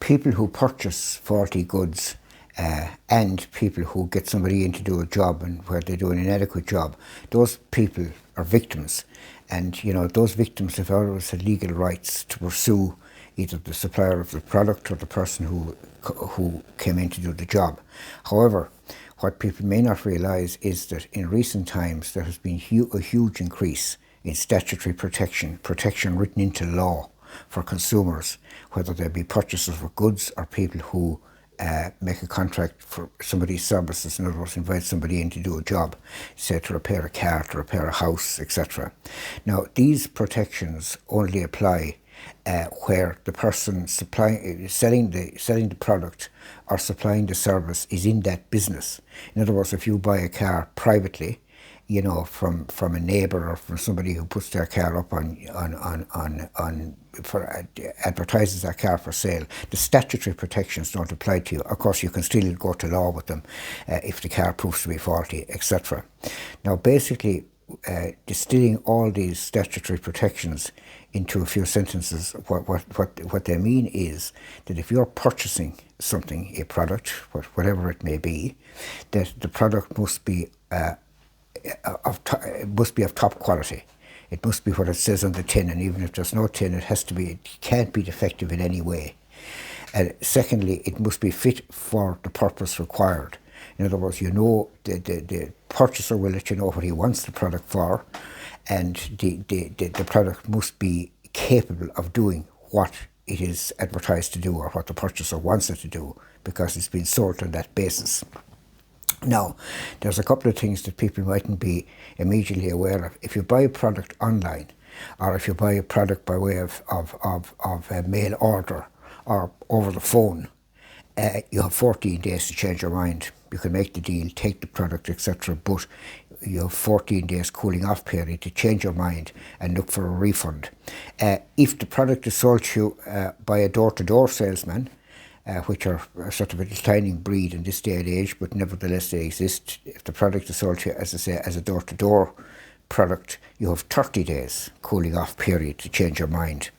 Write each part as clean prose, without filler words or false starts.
people who purchase faulty goods and people who get somebody in to do a job and where they do an inadequate job, those people are victims. And, you know, those victims have always had legal rights to pursue either the supplier of the product or the person who came in to do the job. However, what people may not realise is that in recent times there has been a huge increase in statutory protection written into law for consumers, whether they be purchasers of goods or people who make a contract for somebody's services, in other words, invite somebody in to do a job, say to repair a car, to repair a house, etc. Now, these protections only apply where the person selling the product or supplying the service is in that business. In other words, if you buy a car privately, you know, from a neighbour or from somebody who puts their car up advertises their car for sale, the statutory protections don't apply to you. Of course, you can still go to law with them if the car proves to be faulty, etc. Now, basically, distilling all these statutory protections into a few sentences, what they mean is that if you're purchasing something, a product, whatever it may be, that the product must be of top quality. It must be what it says on the tin, and even if there's no tin, it can't be defective in any way. And secondly, it must be fit for the purpose required. In other words, you know, the purchaser will let you know what he wants the product for, and the product must be capable of doing what it is advertised to do or what the purchaser wants it to do, because it's been sold on that basis. Now, there's a couple of things that people mightn't be immediately aware of. If you buy a product online, or if you buy a product by way of a mail order or over the phone, you have 14 days to change your mind. You can make the deal, take the product, etc., but you have 14 days cooling off period to change your mind and look for a refund. If the product is sold to you by a door-to-door salesman, which are sort of a declining breed in this day and age, but nevertheless they exist. If the product is sold to you, as I say, as a door-to-door product, you have 30 days cooling off period to change your mind.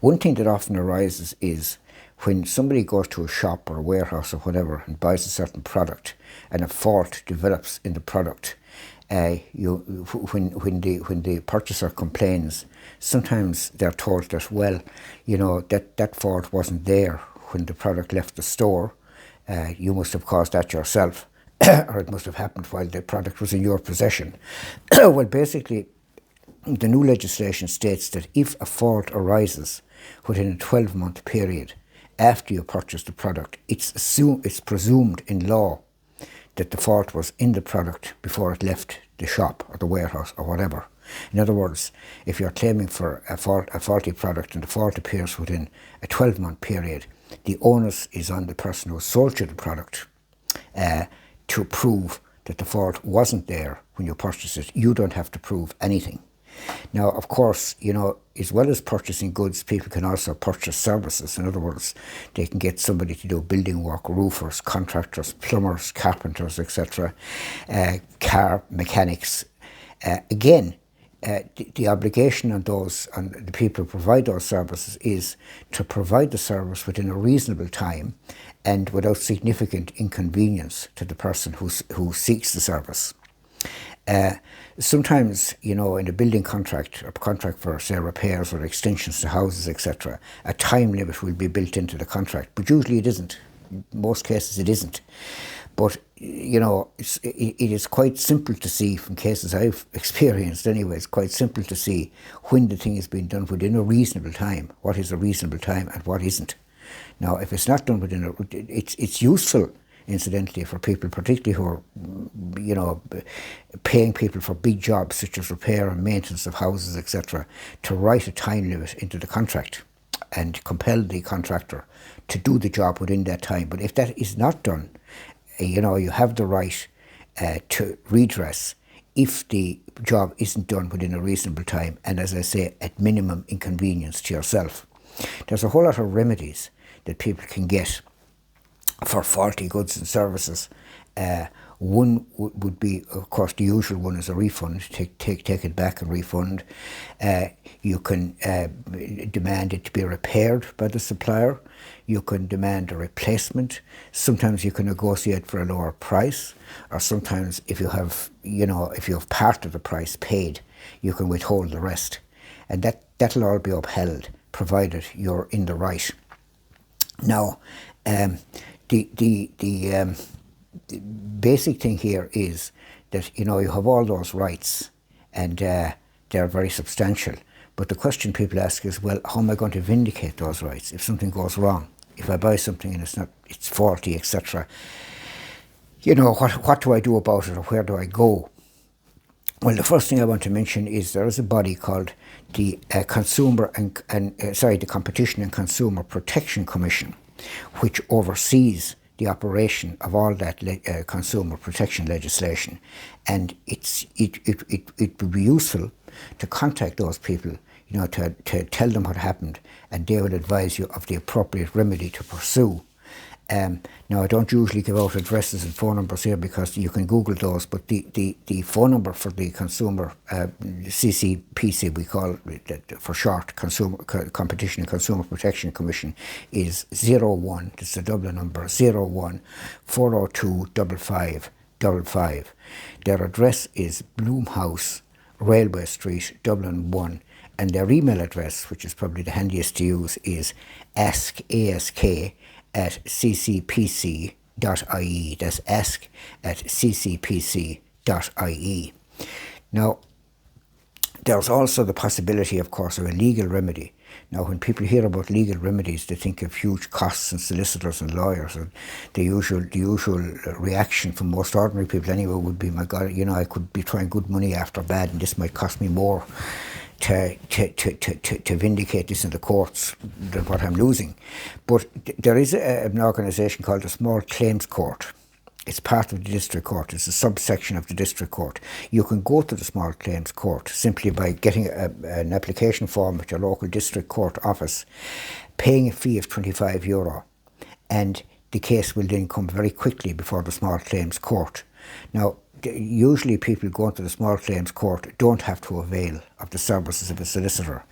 One thing that often arises is when somebody goes to a shop or a warehouse or whatever and buys a certain product and a fault develops in the product, when the purchaser complains, sometimes they're told that, well, you know, that fault wasn't there when the product left the store. You must have caused that yourself, or it must have happened while the product was in your possession. Well, basically, the new legislation states that if a fault arises within a 12-month period after you purchase the product, it's presumed in law that the fault was in the product before it left the shop or the warehouse or whatever. In other words, if you're claiming for a faulty product and the fault appears within a 12-month period, the onus is on the person who sold you the product to prove that the fault wasn't there when you purchased it. You don't have to prove anything. Now, of course, you know, as well as purchasing goods, people can also purchase services. In other words, they can get somebody to do building work, roofers, contractors, plumbers, carpenters, etc., car mechanics. Again, the obligation on the people who provide those services is to provide the service within a reasonable time and without significant inconvenience to the person who seeks the service. Sometimes, you know, in a building contract, or contract for, say, repairs or extensions to houses, etc., a time limit will be built into the contract, but usually it isn't. In most cases it isn't. But, you know, it is quite simple to see, from cases I've experienced anyway, it's quite simple to see when the thing is being done within a reasonable time, what is a reasonable time and what isn't. Now, if it's not done within it's useful, incidentally, for people, particularly who are, you know, paying people for big jobs such as repair and maintenance of houses, etc., to write a time limit into the contract and compel the contractor to do the job within that time. But if that is not done, you know, you have the right to redress if the job isn't done within a reasonable time, and as I say, at minimum inconvenience to yourself. There's a whole lot of remedies that people can get for faulty goods and services. One would be, of course, the usual one is a refund. Take it back and refund. You can demand it to be repaired by the supplier. You can demand a replacement. Sometimes you can negotiate for a lower price, or sometimes if you have part of the price paid, you can withhold the rest, and that'll all be upheld, provided you're in the right. Now, the basic thing here is that you have all those rights, and they're very substantial. But the question people ask is, well, how am I going to vindicate those rights if something goes wrong? If I buy something and it's faulty, etc. What do I do about it, or where do I go? Well, the first thing I want to mention is there is a body called the the Competition and Consumer Protection Commission, which oversees the operation of all that consumer protection legislation, and it would be useful to contact those people, to tell them what happened, and they will advise you of the appropriate remedy to pursue. Now, I don't usually give out addresses and phone numbers here because you can Google those, but the phone number for the consumer, CCPC, we call it for short, Competition and Consumer Protection Commission, is 01, that's the Dublin number, 01 402 5555. Their address is Bloomhouse, Railway Street, Dublin 1, and their email address, which is probably the handiest to use, is ask@ccpc.ie. That's ask@ccpc.ie. Now, there's also the possibility, of course, of a legal remedy. Now, when people hear about legal remedies, they think of huge costs and solicitors and lawyers, and the usual reaction from most ordinary people anyway would be, my God, I could be throwing good money after bad, and this might cost me more to vindicate this in the courts than what I'm losing. But there is an organisation called the Small Claims Court. It's part of the district court. It's a subsection of the district court. You can go to the Small Claims Court simply by getting an application form at your local district court office, paying a fee of €25, and the case will then come very quickly before the Small Claims Court. Now, usually people going to the Small Claims Court don't have to avail of the services of a solicitor,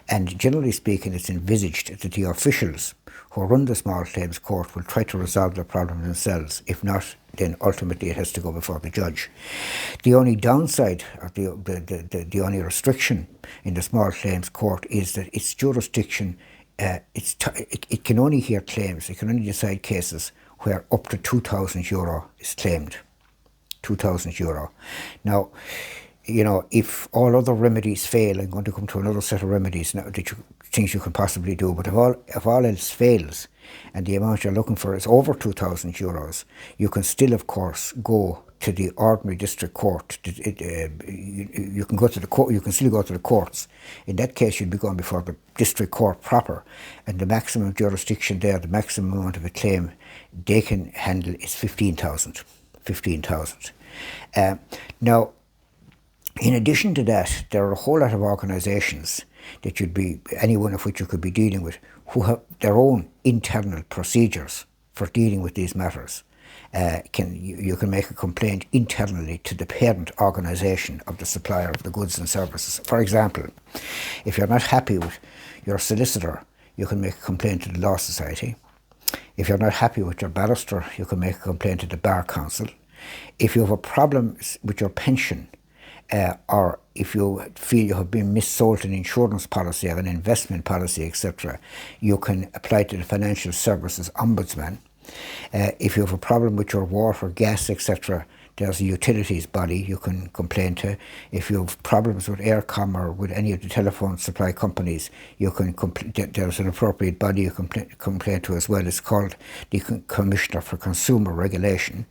and generally speaking it's envisaged that the officials who run the Small Claims Court will try to resolve the problem themselves. If not, then ultimately it has to go before the judge. The only downside, or the only restriction in the Small Claims Court is that its jurisdiction, it can only hear claims, it can only decide cases where up to €2,000 is claimed. €2,000. Now, if all other remedies fail, I'm going to come to another set of remedies now, things you can possibly do, but if all else fails and the amount you're looking for is over €2,000, you can still, of course, go to the ordinary district court. You can go to the court. You can still go to the courts. In that case, you'd be going before the district court proper, and the maximum jurisdiction there, the maximum amount of a claim they can handle is 15,000. 15,000. Now, in addition to that, there are a whole lot of organisations that any one of which you could be dealing with, who have their own internal procedures for dealing with these matters. You can make a complaint internally to the parent organisation of the supplier of the goods and services. For example, if you're not happy with your solicitor, you can make a complaint to the Law Society. If you're not happy with your barrister, you can make a complaint to the Bar Council. If you have a problem with your pension, or if you feel you have been missold an insurance policy or an investment policy, etc., you can apply to the Financial Services Ombudsman. If you have a problem with your water, gas, etc., there's a utilities body you can complain to. If you have problems with Eircom or with any of the telephone supply companies, you can there's an appropriate body you can complain to as well. It's called the Commissioner for Consumer Regulation.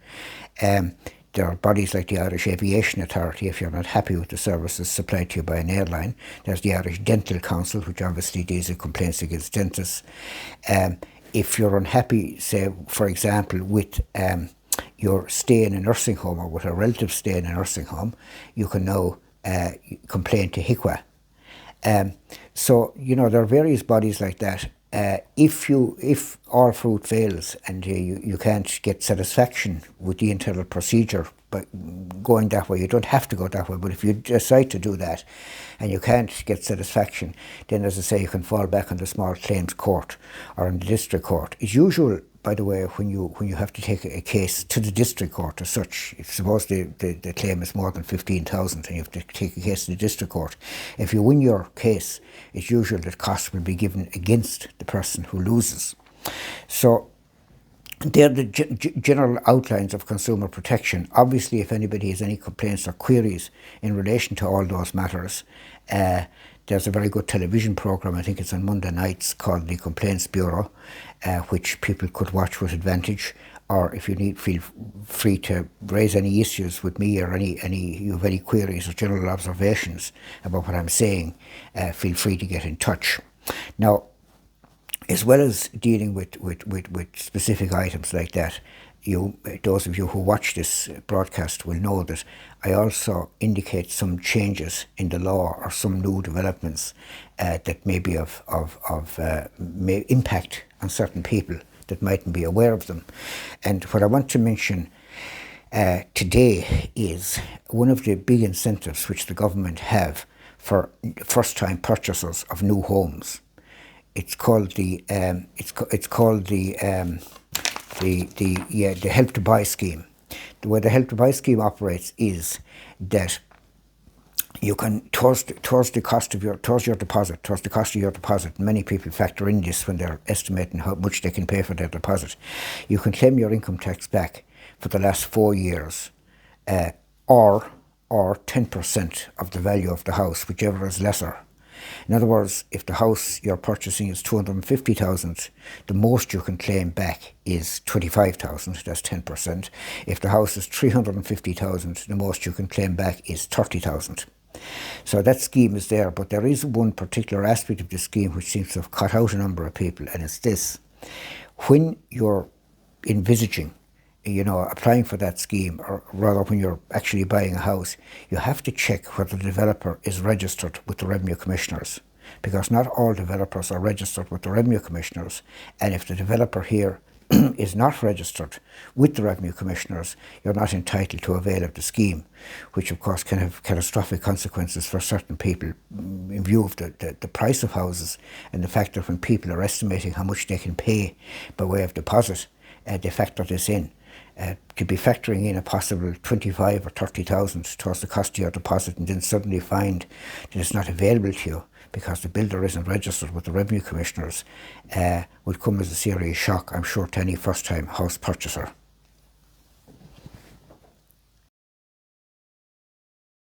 There are bodies like the Irish Aviation Authority if you're not happy with the services supplied to you by an airline. There's the Irish Dental Council, which obviously deals with complaints against dentists. If you're unhappy, say, for example, with your stay in a nursing home or with a relative stay in a nursing home, you can now complain to HIQA. So, there are various bodies like that. if all fruit fails and you can't get satisfaction with the internal procedure by going that way, you don't have to go that way, but if you decide to do that and you can't get satisfaction, then as I say, you can fall back on the small claims court or in the district court. It's usual, by the way, when you have to take a case to the district court as such, if suppose the claim is more than 15,000 and you have to take a case to the district court, if you win your case, it's usual that costs will be given against the person who loses. So they're the general outlines of consumer protection. Obviously, if anybody has any complaints or queries in relation to all those matters, there's a very good television programme, I think it's on Monday nights, called the Complaints Bureau, which people could watch with advantage. Or if you need, feel free to raise any issues with me or you have any queries or general observations about what I'm saying, feel free to get in touch. Now, as well as dealing with specific items like that, those of you who watch this broadcast will know that I also indicate some changes in the law or some new developments that may be may impact on certain people that mightn't be aware of them. And what I want to mention today is one of the big incentives which the government have for first-time purchasers of new homes. It's called the Help to Buy scheme. The way the Help to Buy scheme operates is that you can towards your deposit. Many people factor in this when they're estimating how much they can pay for their deposit. You can claim your income tax back for the last 4 years, or 10% of the value of the house, whichever is lesser. In other words, if the house you're purchasing is 250,000, the most you can claim back is 25,000, that's 10%. If the house is 350,000, the most you can claim back is 30,000. So that scheme is there, but there is one particular aspect of the scheme which seems to have cut out a number of people, and it's this. When you're envisaging, applying for that scheme, or rather when you're actually buying a house, you have to check whether the developer is registered with the Revenue Commissioners, because not all developers are registered with the Revenue Commissioners, and if the developer here is not registered with the Revenue Commissioners, you're not entitled to avail of the scheme, which of course can have catastrophic consequences for certain people in view of the price of houses and the fact that when people are estimating how much they can pay by way of deposit, they factor this in. Could be factoring in a possible 25 or 30,000 towards the cost of your deposit, and then suddenly find that it's not available to you because the builder isn't registered with the Revenue Commissioners, would come as a serious shock, I'm sure, to any first-time house purchaser.